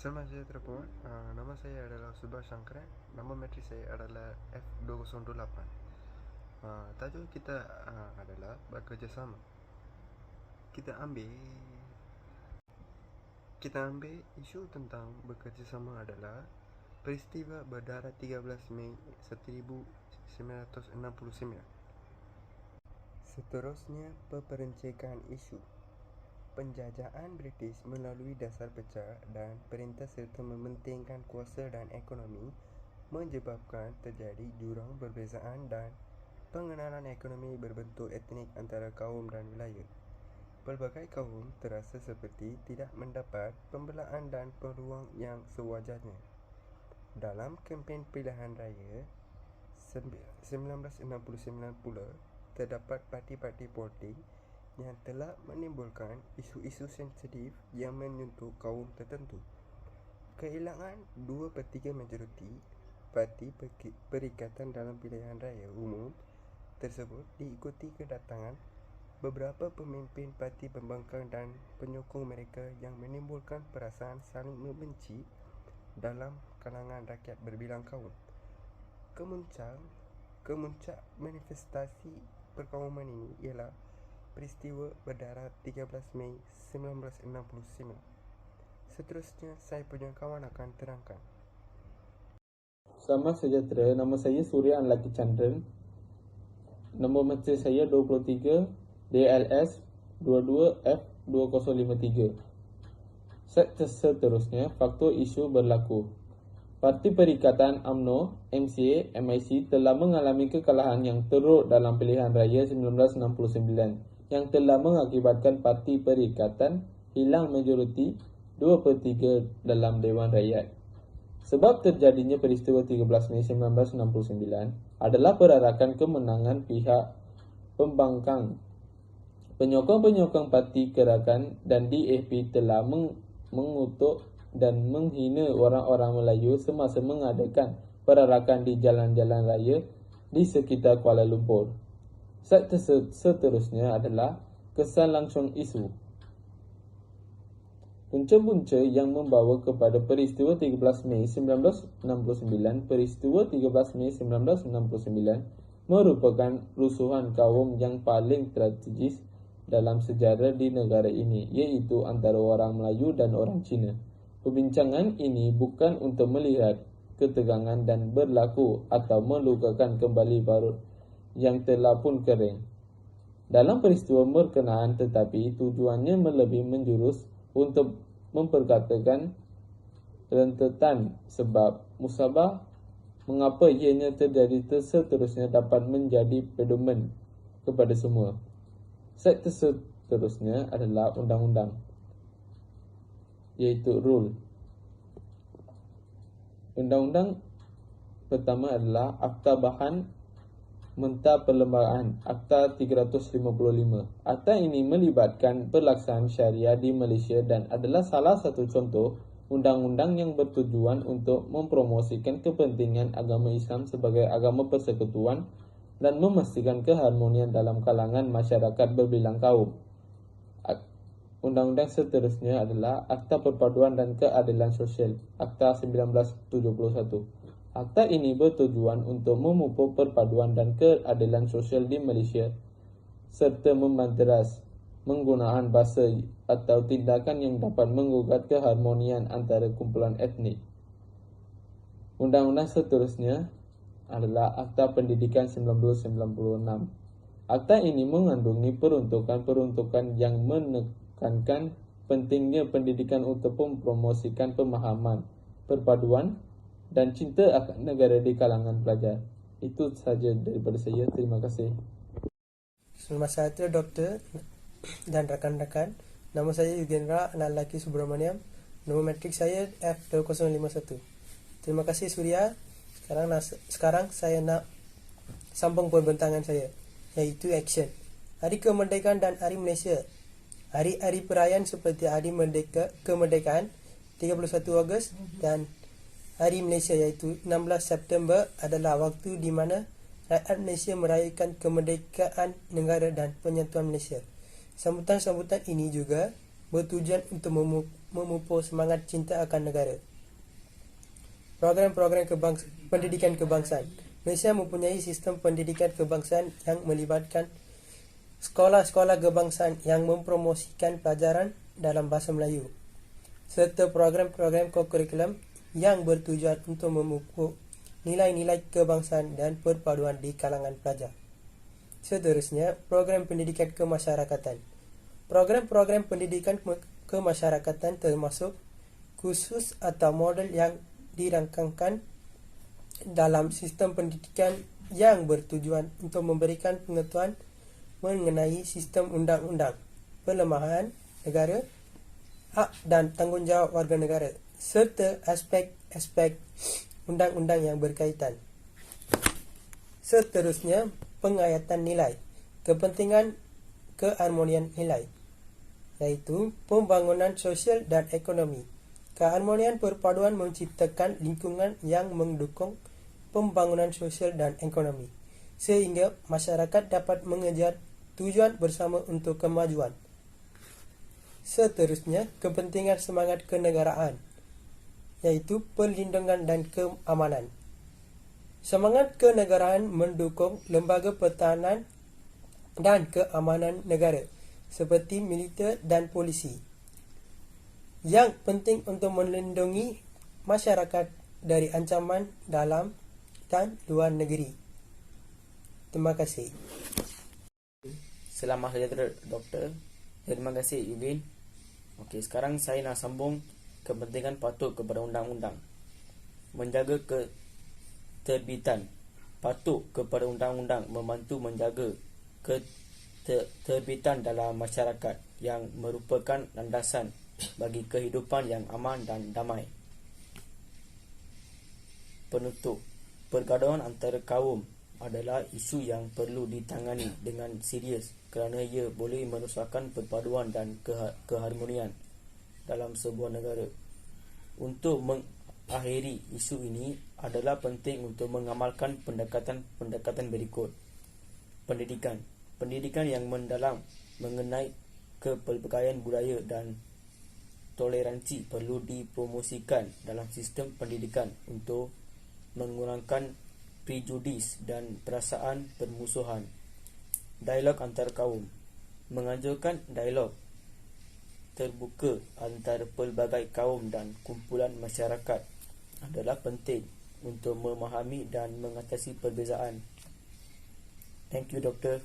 Selamat sejahtera puan. Nama saya adalah Subha Shankar. Nama matrik saya adalah F208. Tajuk kita adalah bekerjasama. Kita ambil kita ambil isu tentang bekerjasama adalah peristiwa berdarah 13 Mei 1969. Seterusnya, peperencekan isu. Penjajahan British melalui dasar pecah dan perintah serta mementingkan kuasa dan ekonomi menyebabkan terjadi jurang perbezaan dan pengenalan ekonomi berbentuk etnik antara kaum dan wilayah. Pelbagai kaum terasa seperti tidak mendapat pembelaan dan peluang yang sewajarnya. Dalam kempen pilihan raya 1969 pula, terdapat parti-parti politik yang telah menimbulkan isu-isu sensitif yang menyentuh kaum tertentu. Kehilangan 2/3 majoriti parti perikatan dalam pilihan raya umum tersebut diikuti kedatangan beberapa pemimpin parti pembangkang dan penyokong mereka yang menimbulkan perasaan saling membenci dalam kalangan rakyat berbilang kaum. Kemuncak manifestasi perkauman ini ialah peristiwa berdarah 13 Mei 1969. Seterusnya, saya punya kawan akan terangkan. Selamat sejahtera, nama saya Surya Anlaki Chandran. Nombor matrik saya 23 DLS 22F2053. Seterusnya, faktor isu berlaku. Parti Perikatan UMNO, MCA, MIC telah mengalami kekalahan yang teruk dalam pilihan raya 1969 yang telah mengakibatkan Parti Perikatan hilang majoriti 2/3 dalam Dewan Rakyat. Sebab terjadinya peristiwa 13 Mei 1969 adalah perarakan kemenangan pihak pembangkang. Penyokong-penyokong Parti Gerakan dan DAP telah mengutuk dan menghina orang-orang Melayu semasa mengadakan perarakan di jalan-jalan raya di sekitar Kuala Lumpur. Seterusnya adalah kesan langsung isu. Punca-punca yang membawa kepada peristiwa 13 Mei 1969. Peristiwa 13 Mei 1969 merupakan rusuhan kaum yang paling strategis dalam sejarah di negara ini, iaitu antara orang Melayu dan orang Cina. Perbincangan ini bukan untuk melihat ketegangan dan berlaku atau melukakan kembali barut yang telah pun kering dalam peristiwa berkenaan, tetapi tujuannya lebih menjurus untuk memperkatakan rentetan sebab musabah mengapa ianya terjadi seterusnya dapat menjadi pedoman kepada semua. Seterusnya adalah undang-undang, iaitu rule. Undang-undang pertama adalah Akta Bahan Mentah Perlembagaan, Akta 355. Akta ini melibatkan pelaksanaan syariah di Malaysia dan adalah salah satu contoh undang-undang yang bertujuan untuk mempromosikan kepentingan agama Islam sebagai agama persekutuan dan memastikan keharmonian dalam kalangan masyarakat berbilang kaum. Undang-undang seterusnya adalah Akta Perpaduan dan Keadilan Sosial, Akta 1971. Akta ini bertujuan untuk memupuk perpaduan dan keadilan sosial di Malaysia serta membanteras penggunaan bahasa atau tindakan yang dapat menggugat keharmonian antara kumpulan etnik. Undang-undang seterusnya adalah Akta Pendidikan 1996. Akta ini mengandungi peruntukan-peruntukan yang menekankan pentingnya pendidikan untuk mempromosikan pemahaman, perpaduan dan cinta akan negara di kalangan pelajar. Itu sahaja daripada saya. Terima kasih. Selamat sejahtera Doktor dan rakan-rakan. Nama saya Yugendra Anlaki Subramaniam. Nombor matrik saya F2051. Terima kasih Surya. Sekarang saya nak sambung perbentangan saya, iaitu action. Hari Kemerdekaan dan Hari Malaysia. Hari-hari perayaan seperti Hari Kemerdekaan 31 Ogos dan Hari Malaysia iaitu 16 September adalah waktu di mana rakyat Malaysia merayakan kemerdekaan negara dan penyatuan Malaysia. Sambutan-sambutan ini juga bertujuan untuk memupuk semangat cinta akan negara. Program-program pendidikan kebangsaan. Malaysia mempunyai sistem pendidikan kebangsaan yang melibatkan sekolah-sekolah kebangsaan yang mempromosikan pelajaran dalam bahasa Melayu, serta program-program kokurikulum yang bertujuan untuk memupuk nilai-nilai kebangsaan dan perpaduan di kalangan pelajar. Seterusnya, program pendidikan kemasyarakatan. Program-program pendidikan kemasyarakatan termasuk khusus atau model yang dirancangkan dalam sistem pendidikan yang bertujuan untuk memberikan pengetahuan mengenai sistem undang-undang, pelemahan negara, hak dan tanggungjawab warga negara, serta aspek-aspek undang-undang yang berkaitan. Seterusnya, pengayatan nilai, kepentingan keharmonian nilai, iaitu pembangunan sosial dan ekonomi. Keharmonian perpaduan menciptakan lingkungan yang mendukung pembangunan sosial dan ekonomi, sehingga masyarakat dapat mengejar tujuan bersama untuk kemajuan. Seterusnya, kepentingan semangat kenegaraan, yaitu perlindungan dan keamanan. Semangat kenegaraan mendukung lembaga pertahanan dan keamanan negara seperti militer dan polisi, yang penting untuk melindungi masyarakat dari ancaman dalam dan luar negeri. Terima kasih. Selamat sejahtera Doktor. Terima kasih Yugin. Okey, sekarang saya nak sambung kepentingan patuh kepada undang-undang. Menjaga keterbitan. Patuh kepada undang-undang membantu menjaga keterbitan dalam masyarakat yang merupakan landasan bagi kehidupan yang aman dan damai. Penutup. Pergaduhan antara kaum adalah isu yang perlu ditangani dengan serius kerana ia boleh merosakkan perpaduan dan keharmonian dalam sebuah negara. Untuk mengakhiri isu ini adalah penting untuk mengamalkan pendekatan berikut. Pendidikan yang mendalam mengenai kepelbagaian budaya dan toleransi perlu dipromosikan dalam sistem pendidikan untuk mengurangkan prejudis dan perasaan permusuhan. Dialog antar kaum. Menganjurkan dialog terbuka antara pelbagai kaum dan kumpulan masyarakat adalah penting untuk memahami dan mengatasi perbezaan. Thank you, Doktor.